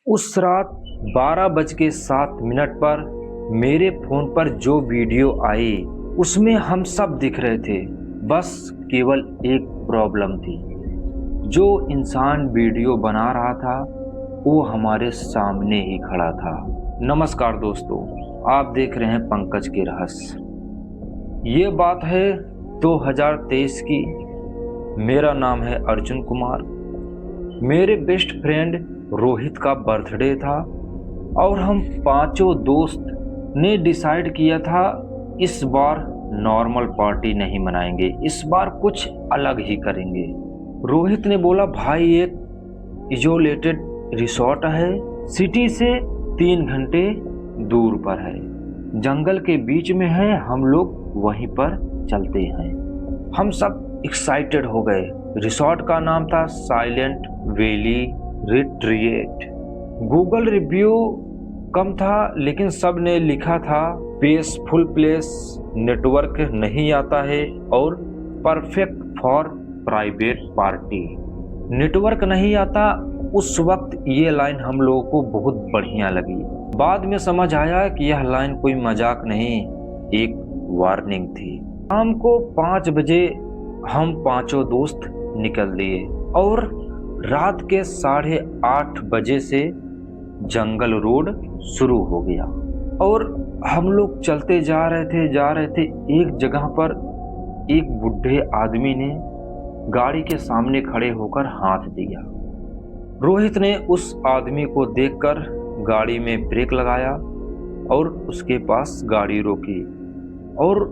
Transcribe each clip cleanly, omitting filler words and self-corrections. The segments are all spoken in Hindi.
उस रात 12:07 पर मेरे फोन पर जो वीडियो आई उसमें हम सब दिख रहे थे। बस केवल एक प्रॉब्लम थी, जो इंसान वीडियो बना रहा था वो हमारे सामने ही खड़ा था। नमस्कार दोस्तों, आप देख रहे हैं पंकज के रहस्य। ये बात है 2023 की। मेरा नाम है अर्जुन कुमार। मेरे बेस्ट फ्रेंड रोहित का बर्थडे था और हम पांचों दोस्त ने डिसाइड किया था इस बार नॉर्मल पार्टी नहीं मनाएंगे, इस बार कुछ अलग ही करेंगे। रोहित ने बोला, भाई एक इजोलेटेड रिसोर्ट है, सिटी से 3 घंटे दूर पर है, जंगल के बीच में है, हम लोग वहीं पर चलते हैं। हम सब एक्साइटेड हो गए। रिसोर्ट का नाम था Silent Valley Retreat. Google review कम था लेकिन सब ने लिखा था पीसफुल प्लेस, नेटवर्क नहीं आता है और perfect for private party. Network नहीं आता, उस वक्त ये लाइन हम लोगों को बहुत बढ़िया लगी। बाद में समझ आया कि यह लाइन कोई मजाक नहीं, एक वार्निंग थी। शाम को 5 बजे हम पांचों दोस्त निकल दिए और रात के 8:30 बजे से जंगल रोड शुरू हो गया और हम लोग चलते जा रहे थे। एक जगह पर एक बूढ़े आदमी ने गाड़ी के सामने खड़े होकर हाथ दिया। रोहित ने उस आदमी को देखकर गाड़ी में ब्रेक लगाया और उसके पास गाड़ी रोकी और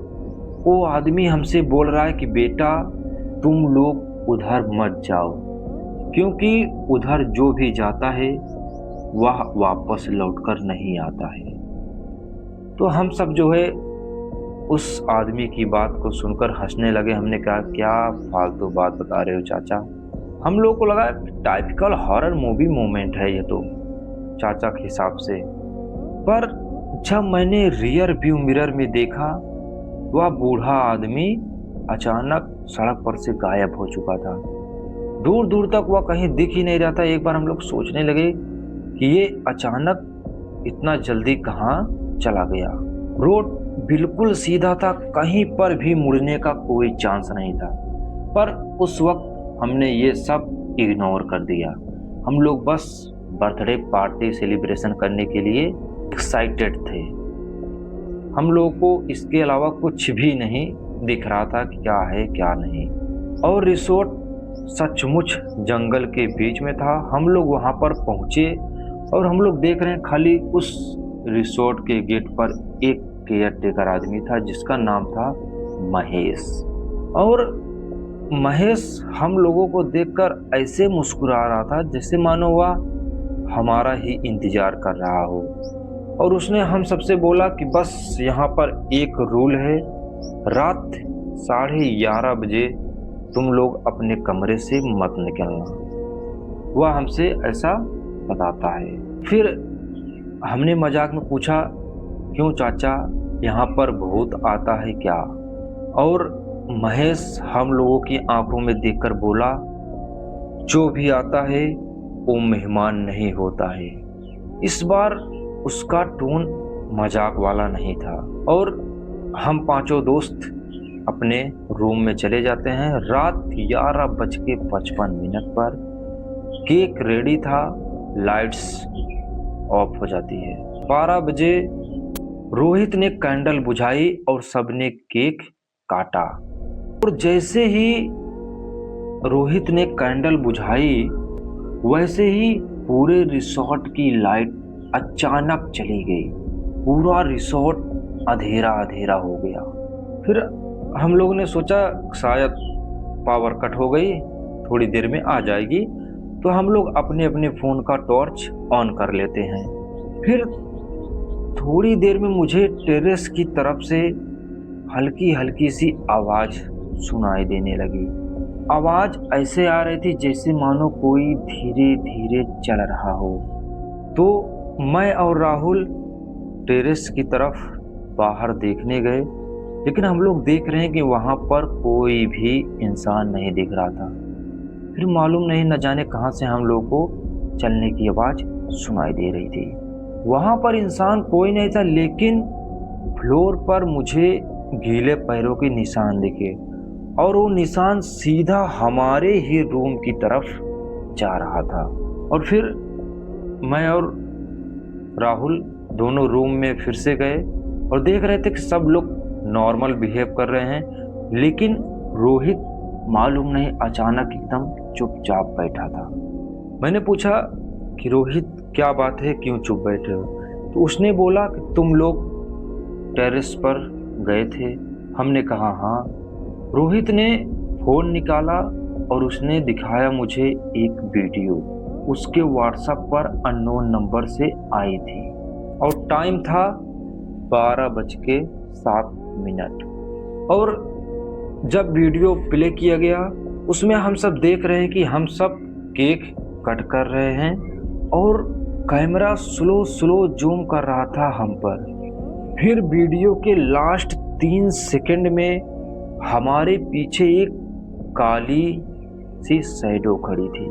वो आदमी हमसे बोल रहा है कि बेटा तुम लोग उधर मत जाओ, क्योंकि उधर जो भी जाता है वह वापस लौटकर नहीं आता है। तो हम सब जो है उस आदमी की बात को सुनकर हंसने लगे। हमने कहा, क्या फालतू बात बता रहे हो चाचा। हम लोगों को लगा टाइपिकल हॉरर मूवी मोमेंट है ये तो चाचा के हिसाब से। पर जब मैंने रियर व्यू मिरर में देखा, वह बूढ़ा आदमी अचानक सड़क पर से गायब हो चुका था। दूर दूर तक वह कहीं दिख ही नहीं रहा था। एक बार हम लोग सोचने लगे कि ये अचानक इतना जल्दी कहाँ चला गया। रोड बिल्कुल सीधा था, कहीं पर भी मुड़ने का कोई चांस नहीं था। पर उस वक्त हमने ये सब इग्नोर कर दिया। हम लोग बस बर्थडे पार्टी सेलिब्रेशन करने के लिए एक्साइटेड थे। हम लोगों को इसके अलावा कुछ भी नहीं दिख रहा था कि क्या है क्या नहीं। और रिसोर्ट सचमुच जंगल के बीच में था। हम लोग वहां पर पहुंचे और हम लोग देख रहे हैं खाली उस रिसोर्ट के गेट पर एक केयर टेकर आदमी था जिसका नाम था महेश। और महेश हम लोगों को देखकर ऐसे मुस्कुरा रहा था जैसे मानो वह हमारा ही इंतजार कर रहा हो। और उसने हम सबसे बोला कि बस यहाँ पर एक रूल है, रात 11:30 बजे तुम लोग अपने कमरे से मत निकलना। वह हमसे ऐसा बताता है। फिर हमने मजाक में पूछा, क्यों चाचा, यहाँ पर भूत आता है क्या? और महेश हम लोगों की आंखों में देखकर बोला, जो भी आता है वो मेहमान नहीं होता है। इस बार उसका टोन मजाक वाला नहीं था। और हम पांचों दोस्त अपने रूम में चले जाते हैं। रात 11:55 पर केक रेडी था, लाइट्स ऑफ हो जाती है। 12 बजे रोहित ने कैंडल बुझाई और सबने केक काटा। और जैसे ही रोहित ने कैंडल बुझाई वैसे ही पूरे रिसोर्ट की लाइट अचानक चली गई। पूरा रिसोर्ट अंधेरा अंधेरा हो गया। फिर हम लोगों ने सोचा शायद पावर कट हो गई, थोड़ी देर में आ जाएगी, तो हम लोग अपने अपने फ़ोन का टॉर्च ऑन कर लेते हैं। फिर थोड़ी देर में मुझे टेरेस की तरफ से हल्की हल्की सी आवाज़ सुनाई देने लगी। आवाज़ ऐसे आ रही थी जैसे मानो कोई धीरे धीरे चल रहा हो। तो मैं और राहुल टेरेस की तरफ बाहर देखने गए, लेकिन हम लोग देख रहे हैं कि वहाँ पर कोई भी इंसान नहीं दिख रहा था। फिर मालूम नहीं न जाने कहाँ से हम लोग को चलने की आवाज़ सुनाई दे रही थी। वहां पर इंसान कोई नहीं था, लेकिन फ्लोर पर मुझे गीले पैरों के निशान दिखे और वो निशान सीधा हमारे ही रूम की तरफ जा रहा था। और फिर मैं और राहुल दोनों रूम में फिर से गए और देख रहे थे कि सब लोग नॉर्मल बिहेव कर रहे हैं, लेकिन रोहित मालूम नहीं अचानक एकदम चुपचाप बैठा था। मैंने पूछा कि रोहित क्या बात है, क्यों चुप बैठे हो? तो उसने बोला कि तुम लोग टेरेस पर गए थे। हमने कहा हाँ। रोहित ने फोन निकाला और उसने दिखाया मुझे एक वीडियो, उसके व्हाट्सएप पर अननोन नंबर से आई थी और टाइम था 12:07। और जब वीडियो प्ले किया गया उसमें हम सब देख रहे हैं कि हम सब केक कट कर रहे हैं और कैमरा स्लो जूम कर रहा था हम पर। फिर वीडियो के लास्ट 3 सेकंड में हमारे पीछे एक काली सी शैडो खड़ी थी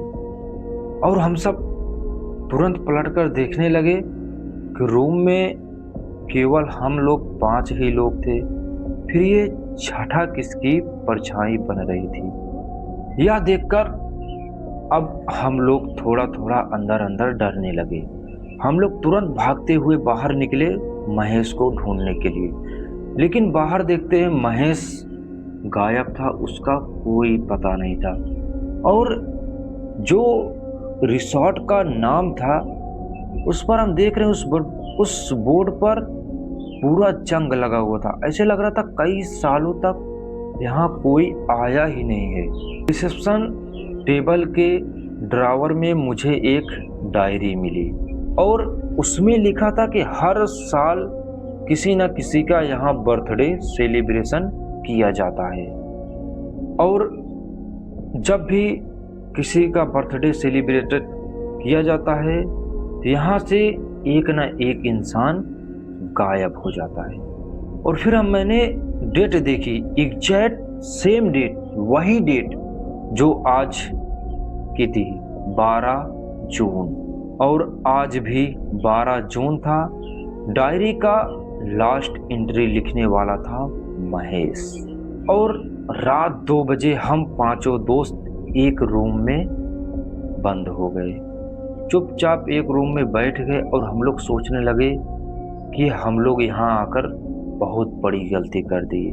और हम सब तुरंत पलटकर देखने लगे कि रूम में केवल हम लोग 5 ही लोग थे। फिर ये छठा किसकी परछाई बन रही थी, यह देखकर अब हम लोग थोड़ा थोड़ा अंदर डरने लगे। हम लोग तुरंत भागते हुए बाहर निकले महेश को ढूंढने के लिए, लेकिन बाहर देखते हैं महेश गायब था, उसका कोई पता नहीं था। और जो रिसोर्ट का नाम था उस पर हम देख रहे हैं उस बोर्ड पर पूरा जंग लगा हुआ था। ऐसे लग रहा था कई सालों तक यहाँ कोई आया ही नहीं है। रिसेप्शन टेबल के ड्रॉवर में मुझे एक डायरी मिली और उसमें लिखा था कि हर साल किसी न किसी का यहाँ बर्थडे सेलिब्रेशन किया जाता है और जब भी किसी का बर्थडे सेलिब्रेटेड किया जाता है तो यहाँ से एक न एक इंसान गायब हो जाता है। और फिर मैंने डेट देखी, एग्जैक्ट सेम डेट, वही डेट जो आज की थी 12 जून, और आज भी 12 जून था। डायरी का लास्ट एंट्री लिखने वाला था महेश। और रात 2 बजे हम 5 दोस्त एक रूम में बंद हो गए, चुपचाप एक रूम में बैठ गए और हम लोग सोचने लगे कि हम लोग यहाँ आकर बहुत बड़ी गलती कर दी।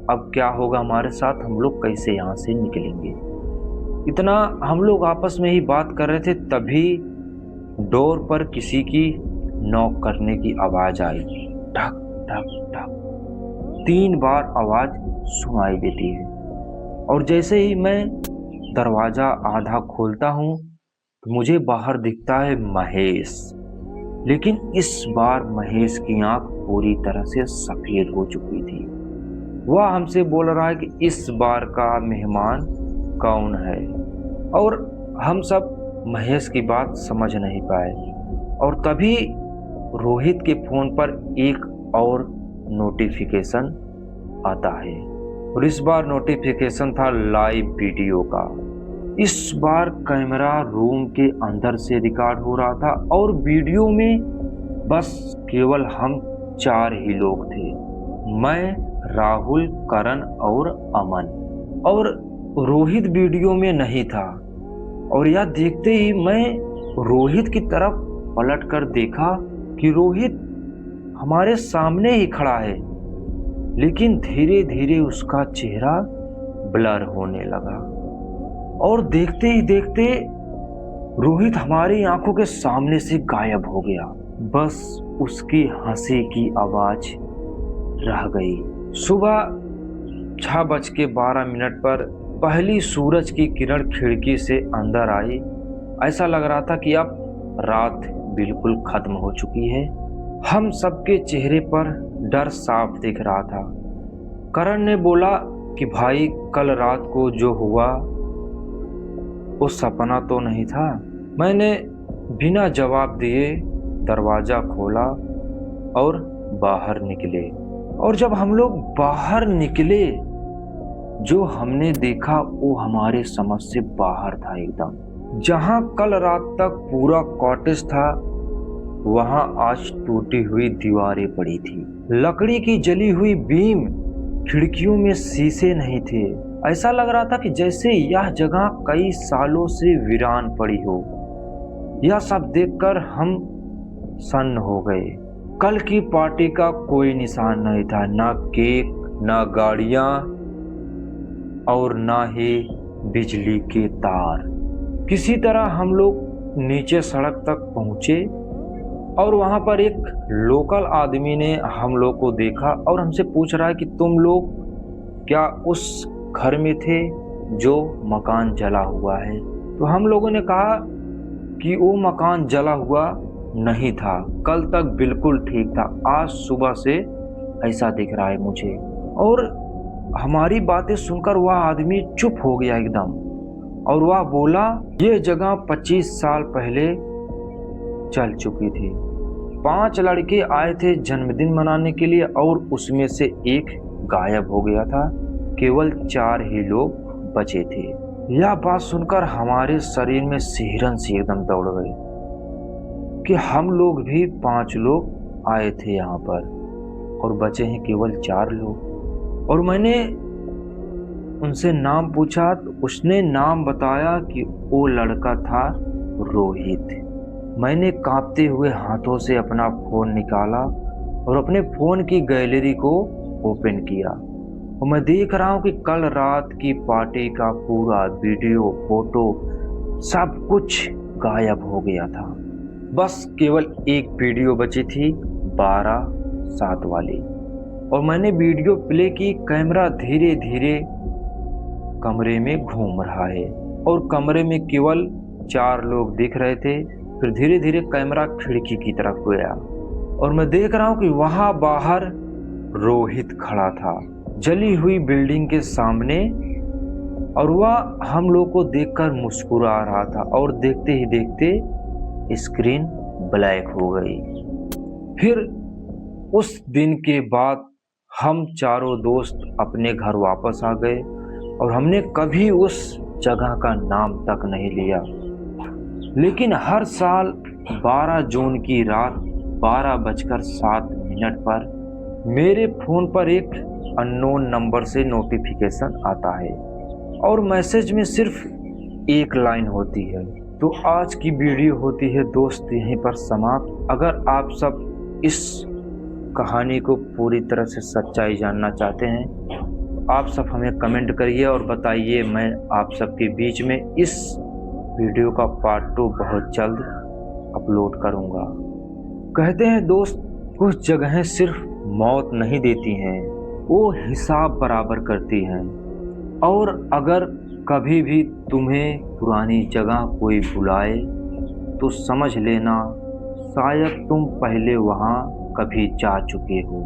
अब क्या होगा हमारे साथ, हम लोग कैसे यहाँ से निकलेंगे। इतना हम लोग आपस में ही बात कर रहे थे, तभी डोर पर किसी की नॉक करने की आवाज आई। ठक ठक ठक 3 बार आवाज सुनाई देती है और जैसे ही मैं दरवाजा आधा खोलता हूँ तो मुझे बाहर दिखता है महेश। लेकिन इस बार महेश की आंख पूरी तरह से सफेद हो चुकी थी। वह हमसे बोल रहा है कि इस बार का मेहमान कौन है, और हम सब महेश की बात समझ नहीं पाए। और तभी रोहित के फोन पर एक और नोटिफिकेशन आता है और इस बार नोटिफिकेशन था लाइव वीडियो का। इस बार कैमरा रूम के अंदर से रिकॉर्ड हो रहा था और वीडियो में बस केवल हम 4 ही लोग थे, मैं, राहुल, करण और अमन। और रोहित वीडियो में नहीं था। और यह देखते ही मैं रोहित की तरफ पलट कर देखा कि रोहित हमारे सामने ही खड़ा है, लेकिन धीरे धीरे उसका चेहरा ब्लर होने लगा और देखते ही देखते रोहित हमारी आंखों के सामने से गायब हो गया। बस उसकी हंसी की आवाज रह गई। सुबह 6:12 पर पहली सूरज की किरण खिड़की से अंदर आई। ऐसा लग रहा था कि अब रात बिल्कुल खत्म हो चुकी है। हम सबके चेहरे पर डर साफ दिख रहा था। करण ने बोला कि भाई कल रात को जो हुआ वो सपना तो नहीं था। मैंने बिना जवाब दिए दरवाजा खोला और बाहर निकले। और जब हम लोग बाहर निकले, जो हमने देखा वो हमारे समझ से बाहर था एकदम। जहां कल रात तक पूरा कॉटेज था, वहां आज टूटी हुई दीवारें पड़ी थी। लकड़ी की जली हुई बीम, खिड़कियों में शीशे नहीं थे। ऐसा लग रहा था कि जैसे यह जगह कई सालों से वीरान पड़ी हो। यह सब देखकर हम सन्न हो गए। कल की पार्टी का कोई निशान नहीं था, ना केक, ना गाड़ियां और ना ही बिजली के तार। किसी तरह हम लोग नीचे सड़क तक पहुंचे और वहां पर एक लोकल आदमी ने हम लोग को देखा और हमसे पूछ रहा है कि तुम लोग क्या उस घर में थे जो मकान जला हुआ है। तो हम लोगों ने कहा कि वो मकान जला हुआ नहीं था, कल तक बिल्कुल ठीक था, आज सुबह से ऐसा दिख रहा है मुझे। और हमारी बातें सुनकर वह आदमी चुप हो गया एकदम, और वह बोला ये जगह 25 साल पहले चल चुकी थी। 5 लड़के आए थे जन्मदिन मनाने के लिए और उसमें से एक गायब हो गया था, केवल 4 ही लोग बचे थे। यह बात सुनकर हमारे शरीर में सिहरन सी एकदम दौड़ गई कि हम लोग भी 5 लोग आए थे यहाँ पर और बचे हैं केवल 4 लोग। और मैंने उनसे नाम पूछा तो उसने नाम बताया कि वो लड़का था रोहित। मैंने कांपते हुए हाथों से अपना फोन निकाला और अपने फोन की गैलरी को ओपन किया और मैं देख रहा हूँ कि कल रात की पार्टी का पूरा वीडियो, फोटो सब कुछ गायब हो गया था। बस केवल एक वीडियो बची थी 12/7 वाली, और मैंने वीडियो प्ले की। कैमरा धीरे धीरे कमरे में घूम रहा है और कमरे में केवल 4 लोग दिख रहे थे। फिर धीरे धीरे कैमरा खिड़की की तरफ गया और मैं देख रहा हूँ कि वहां बाहर रोहित खड़ा था जली हुई बिल्डिंग के सामने, और वह हम लोग को देखकर मुस्कुरा रहा था। और देखते ही देखते स्क्रीन ब्लैक हो गई। फिर उस दिन के बाद हम चारों दोस्त अपने घर वापस आ गए और हमने कभी उस जगह का नाम तक नहीं लिया। लेकिन हर साल 12 जून की रात 12:07 पर मेरे फोन पर एक अननोन नंबर से नोटिफिकेशन आता है और मैसेज में सिर्फ एक लाइन होती है। तो आज की वीडियो होती है दोस्त यहीं पर समाप्त। अगर आप सब इस कहानी को पूरी तरह से सच्चाई जानना चाहते हैं तो आप सब हमें कमेंट करिए और बताइए। मैं आप सबके बीच में इस वीडियो का पार्ट 2 बहुत जल्द अपलोड करूंगा। कहते हैं दोस्त, कुछ जगहें सिर्फ मौत नहीं देती हैं, वो हिसाब बराबर करती हैं। और अगर कभी भी तुम्हें पुरानी जगह कोई बुलाए तो समझ लेना शायद तुम पहले वहाँ कभी जा चुके हो।